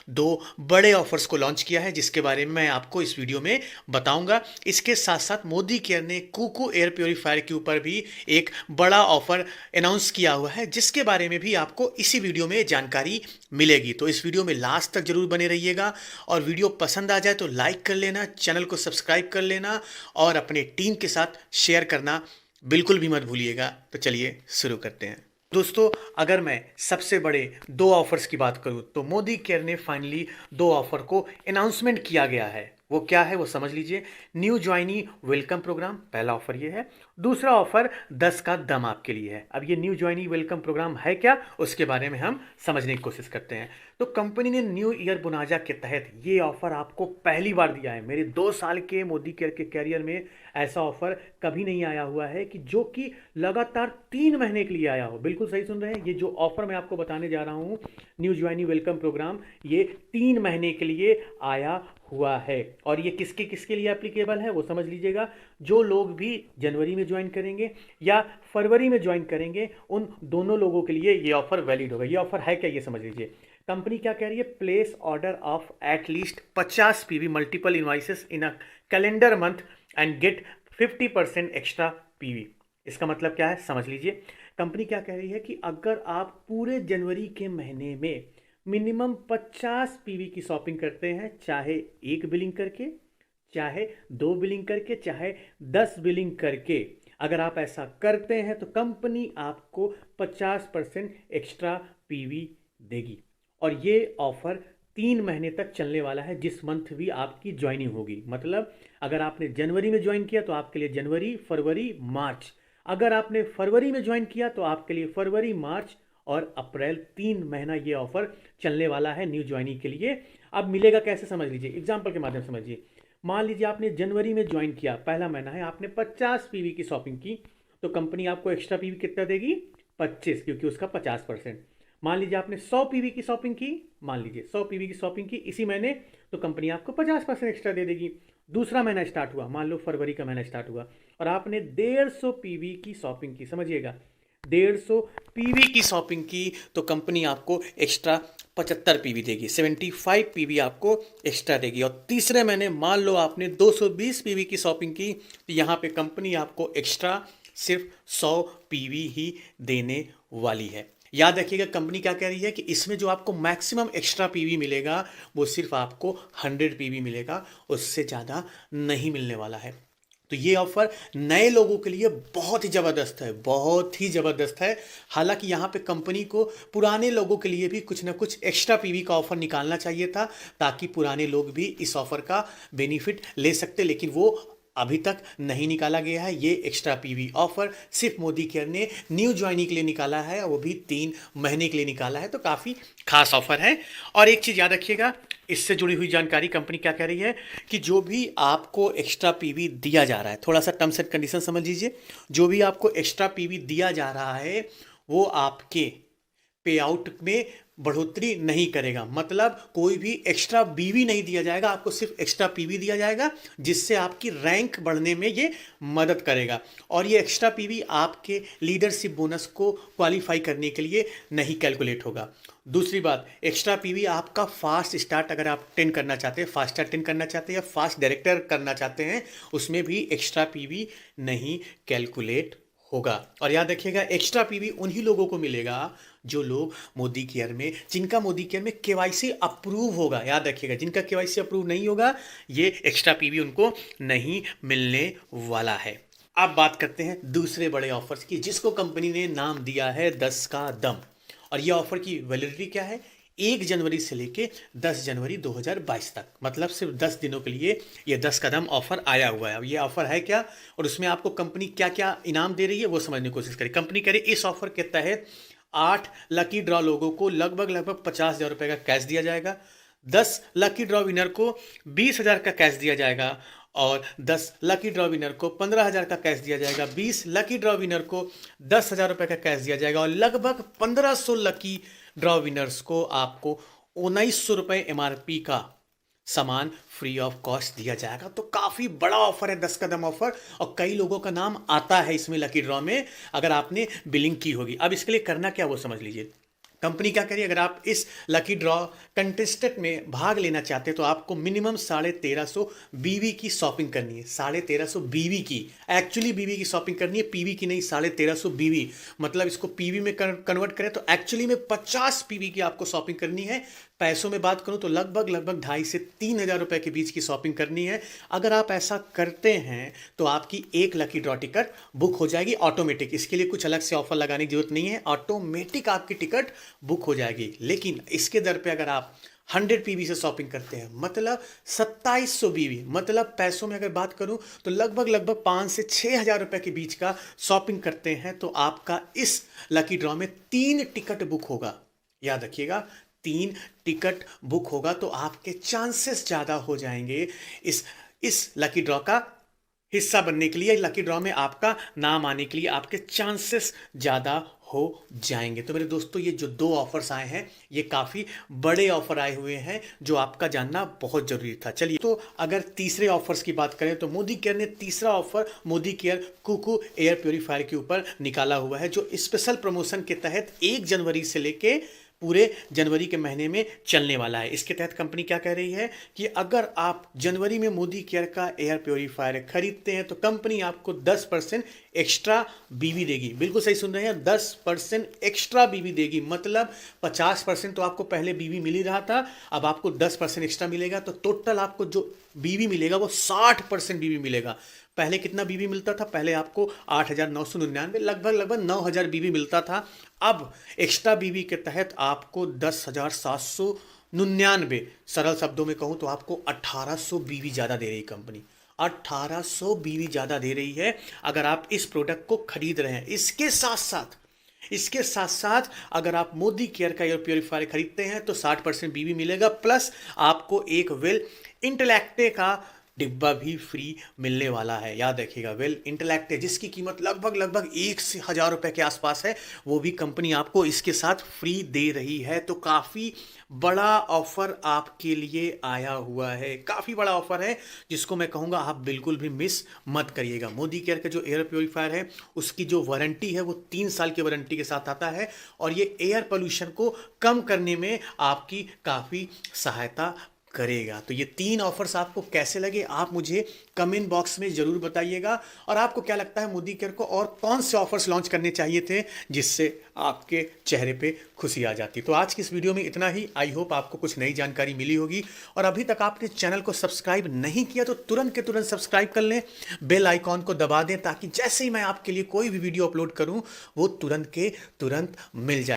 दो बड़े ऑफर्स को लॉन्च किया है जिसके बारे में मैं आपको इस वीडियो में बताऊंगा। इसके साथ साथ मोदी केयर ने कुकू एयर प्योरीफायर के ऊपर भी एक बड़ा ऑफर अनाउंस किया हुआ है जिसके बारे में भी आपको इसी वीडियो में जानकारी मिलेगी। तो इस वीडियो में लास्ट तक जरूर बने रहिएगा और वीडियो पसंद आ जाए तो लाइक कर लेना, चैनल को सब्सक्राइब कर लेना और अपने टीम के साथ शेयर करना बिल्कुल भी मत भूलिएगा। तो चलिए शुरू करते हैं। दोस्तों, अगर मैं सबसे बड़े दो ऑफर्स की बात करूं तो मोदी केयर ने फाइनली दो ऑफर को अनाउंसमेंट किया गया है। वो क्या है वो समझ लीजिए। न्यू ज्वाइनी वेलकम प्रोग्राम, पहला ऑफर ये है। दूसरा ऑफर 10 का दम आपके लिए है। अब ये न्यू ज्वाइनी वेलकम प्रोग्राम है क्या, उसके बारे में हम समझने की कोशिश करते हैं। तो कंपनी ने न्यू ईयर बोनाजा के तहत ये ऑफर आपको पहली बार दिया है। मेरे 2 साल के मोदी केयर के कैरियर में ऐसा ऑफर कभी नहीं आया हुआ है कि जो कि लगातार 3 महीने के लिए आया हो। बिल्कुल सही सुन रहे हैं, ये जो ऑफर मैं आपको बताने जा रहा हूँ न्यू ज्वाइनी वेलकम प्रोग्राम, ये 3 महीने के लिए आया हुआ है। और ये किसके किसके लिए एप्लीकेबल है वो समझ लीजिएगा। जो लोग भी जनवरी में ज्वाइन करेंगे या फरवरी में ज्वाइन करेंगे उन दोनों लोगों के लिए ये ऑफर वैलिड होगा। ये ऑफर है क्या ये समझ लीजिए। कंपनी क्या कह रही है, place order of at least 50 PV multiple invoices in a calendar month and get 50% extra PV. इसका मतलब क्या है समझ लीजिए। कंपनी क्या कह रही है कि अगर आप पूरे जनवरी के महीने में मिनिमम 50 पीवी की शॉपिंग करते हैं, चाहे एक बिलिंग करके, चाहे 2 बिलिंग करके, चाहे 10 बिलिंग करके, अगर आप ऐसा करते हैं तो कंपनी आपको 50% एक्स्ट्रा पीवी देगी। और ये ऑफर 3 महीने तक चलने वाला है, जिस मंथ भी आपकी ज्वाइनिंग होगी। मतलब अगर आपने जनवरी में ज्वाइन किया तो आपके लिए जनवरी, फरवरी, मार्च। अगर आपने फरवरी में ज्वाइन किया तो आपके लिए फरवरी, मार्च और अप्रैल, 3 महीना ये ऑफर चलने वाला है न्यू ज्वाइनिंग के लिए। अब मिलेगा कैसे समझ लीजिए, एग्जाम्पल के माध्यम से समझिए। मान लीजिए आपने जनवरी में ज्वाइन किया, पहला महीना है, आपने 50 पीवी की शॉपिंग की, तो कंपनी आपको एक्स्ट्रा पीवी कितना देगी, 25, क्योंकि उसका 50%। मान लीजिए आपने 100 पीवी की शॉपिंग की, मान लीजिए 100 पीवी की शॉपिंग की इसी महीने, तो कंपनी आपको 50% एक्स्ट्रा दे देगी। दूसरा महीना स्टार्ट हुआ, मान लो फरवरी का महीना स्टार्ट हुआ और आपने 150 पीवी की शॉपिंग की, समझिएगा 150 पीवी की शॉपिंग की, तो कंपनी आपको एक्स्ट्रा 75 पीवी देगी, 75 पीवी आपको एक्स्ट्रा देगी। और तीसरे महीने मान लो आपने 220 पीवी की शॉपिंग की, तो यहाँ पे कंपनी आपको एक्स्ट्रा सिर्फ 100 पीवी ही देने वाली है। याद रखिएगा कंपनी क्या कह रही है कि इसमें जो आपको मैक्सिमम एक्स्ट्रा पीवी मिलेगा वो सिर्फ आपको 100 पीवी मिलेगा, उससे ज़्यादा नहीं मिलने वाला है। तो ये ऑफर नए लोगों के लिए बहुत ही ज़बरदस्त है, बहुत ही ज़बरदस्त है। हालांकि यहाँ पे कंपनी को पुराने लोगों के लिए भी कुछ ना कुछ एक्स्ट्रा पीवी का ऑफर निकालना चाहिए था ताकि पुराने लोग भी इस ऑफर का बेनिफिट ले सकते, लेकिन वो अभी तक नहीं निकाला गया है। ये एक्स्ट्रा पीवी ऑफर सिर्फ मोदी केयर ने न्यू ज्वाइनिंग के लिए निकाला है, वो भी 3 महीने के लिए निकाला है। तो काफ़ी खास ऑफर है। और एक चीज़ याद रखिएगा, इससे जुड़ी हुई जानकारी, कंपनी क्या कह रही है कि जो भी आपको एक्स्ट्रा पीवी दिया जा रहा है, थोड़ा सा टर्म्स एंड कंडीशन समझ लीजिए। जो भी आपको एक्स्ट्रा पीवी दिया जा रहा है वो आपके पे आउट में बढ़ोतरी नहीं करेगा। मतलब कोई भी एक्स्ट्रा बीवी नहीं दिया जाएगा, आपको सिर्फ एक्स्ट्रा पीवी दिया जाएगा जिससे आपकी रैंक बढ़ने में ये मदद करेगा। और ये एक्स्ट्रा पीवी आपके लीडरशिप बोनस को क्वालिफाई करने के लिए नहीं कैलकुलेट होगा। दूसरी बात, एक्स्ट्रा पीवी आपका फास्ट स्टार्ट, अगर आप 10 करना चाहते हैं, फास्ट स्टार्ट 10 करना चाहते हैं या फास्ट डायरेक्टर करना चाहते हैं, उसमें भी एक्स्ट्रा पीवी नहीं कैलकुलेट होगा। और याद रखिएगा एक्स्ट्रा पीवी उन्हीं लोगों को मिलेगा जो लोग मोदी केयर में, जिनका मोदी केयर में केवाईसी अप्रूव होगा। याद रखिएगा जिनका केवाईसी अप्रूव नहीं होगा ये एक्स्ट्रा पीवी उनको नहीं मिलने वाला है। अब बात करते हैं दूसरे बड़े ऑफर्स की, जिसको कंपनी ने नाम दिया है 10 का दम। और ये ऑफर की वैलिडिटी क्या है, 1 जनवरी से लेके 10 जनवरी 2022 तक, मतलब सिर्फ 10 दिनों के लिए ये 10 कदम ऑफर आया हुआ है। अब ये ऑफर है क्या और उसमें आपको कंपनी क्या क्या इनाम दे रही है वो समझने की कोशिश करें। कंपनी कह रही है इस ऑफर के तहत 8 लकी ड्रॉ लोगों को लगभग 50,000 रुपये का कैश दिया जाएगा। 10 लकी ड्रॉ विनर को 20,000 का कैश दिया जाएगा और 10 लकी ड्रॉ विनर को 15,000 का कैश दिया जाएगा। 20 लकी ड्रॉ विनर को 10,000 रुपये का कैश दिया जाएगा और लगभग 1500 लकी ड्रॉ विनर्स को आपको 1900 रुपये एमआरपी का सामान फ्री ऑफ कॉस्ट दिया जाएगा। तो काफ़ी बड़ा ऑफर है 10 कदम ऑफर, और कई लोगों का नाम आता है इसमें लकी ड्रॉ में अगर आपने बिलिंग की होगी। अब इसके लिए करना क्या वो समझ लीजिए। कंपनी क्या करिए, अगर आप इस लकी ड्रॉ कंटेस्टेंट में भाग लेना चाहते हैं तो आपको मिनिमम 1350 बीवी की शॉपिंग करनी है। 1350 बीवी की, एक्चुअली बीवी की शॉपिंग करनी है, पीवी की नहीं। 1350 बीवी मतलब इसको पीवी में कन्वर्ट करें तो एक्चुअली में 50 पीवी की आपको शॉपिंग करनी है। पैसों में बात करूं तो लगभग 2,500 से 3,000 रुपए के बीच की शॉपिंग करनी है। अगर आप ऐसा करते हैं तो आपकी एक लकी ड्रॉ टिकट बुक हो जाएगी ऑटोमेटिक। इसके लिए कुछ अलग से ऑफर लगाने की जरूरत नहीं है, ऑटोमेटिक आपकी टिकट बुक हो जाएगी। लेकिन इसके दर पे अगर आप 100 पीवी से शॉपिंग करते हैं मतलब 2700 बीवी, मतलब पैसों में अगर बात करूं तो लगभग 5 से 6,000 रुपए के बीच का शॉपिंग करते हैं तो आपका इस लकी ड्रॉ में 3 टिकट बुक होगा। याद रखिएगा, 3 टिकट बुक होगा तो आपके चांसेस ज़्यादा हो जाएंगे इस लकी ड्रॉ का हिस्सा बनने के लिए, लकी ड्रॉ में आपका नाम आने के लिए आपके चांसेस ज़्यादा हो जाएंगे। तो मेरे दोस्तों, ये जो 2 ऑफर्स आए हैं ये काफ़ी बड़े ऑफर आए हुए हैं जो आपका जानना बहुत ज़रूरी था। चलिए, तो अगर तीसरे ऑफर्स की बात करें तो मोदी केयर ने तीसरा ऑफर मोदी केयर कुकू एयर प्योरीफायर के ऊपर निकाला हुआ है, जो स्पेशल प्रमोशन के तहत 1 जनवरी से लेके पूरे जनवरी के महीने में चलने वाला है। इसके तहत कंपनी क्या कह रही है कि अगर आप जनवरी में मोदी केयर का एयर प्योरीफायर खरीदते हैं तो कंपनी आपको 10% एक्स्ट्रा बीवी देगी। बिल्कुल सही सुन रहे हैं, 10% एक्स्ट्रा बीवी देगी। मतलब 50% तो आपको पहले बीवी मिल ही रहा था, अब आपको 10% एक्स्ट्रा मिलेगा, तो टोटल आपको जो बीवी मिलेगा वो 60% बीवी मिलेगा। पहले कितना बीवी मिलता था? पहले आपको 8,999 लगभग 9,000 बीवी मिलता था। अब एक्स्ट्रा बीवी के तहत आपको 10,799, सरल शब्दों में कहूं तो आपको 1,800 बीवी ज़्यादा दे रही कंपनी। 1,800 बीवी ज़्यादा दे रही है अगर आप इस प्रोडक्ट को खरीद रहे हैं। इसके साथ साथ अगर आप मोदी केयर का एयर प्योरीफायर खरीदते हैं तो 60% बीवी मिलेगा, प्लस आपको एक वेल इंटेलेक्टे का डिब्बा भी फ्री मिलने वाला है। याद रखिएगा, वेल इंटेलेक्टे जिसकी कीमत लगभग 1,000 रुपए के आसपास है, वो भी कंपनी आपको इसके साथ फ्री दे रही है। तो काफ़ी बड़ा ऑफर आपके लिए आया हुआ है, काफ़ी बड़ा ऑफर है जिसको मैं कहूँगा आप बिल्कुल भी मिस मत करिएगा। मोदी केयर का जो एयर प्योरीफायर है उसकी जो वारंटी है वो 3 साल की वारंटी के साथ आता है और ये एयर पोल्यूशन को कम करने में आपकी काफ़ी सहायता करेगा। तो ये 3 ऑफर्स आपको कैसे लगे आप मुझे कमेंट बॉक्स में ज़रूर बताइएगा। और आपको क्या लगता है मोदी केयर को और कौन से ऑफर्स लॉन्च करने चाहिए थे जिससे आपके चेहरे पे खुशी आ जाती। तो आज की इस वीडियो में इतना ही। आई होप आपको कुछ नई जानकारी मिली होगी। और अभी तक आपने चैनल को सब्सक्राइब नहीं किया तो तुरंत के तुरंत सब्सक्राइब कर लें, बेल आइकॉन को दबा दें ताकि जैसे ही मैं आपके लिए कोई भी वीडियो अपलोड करूँ वो तुरंत के तुरंत मिल जाए।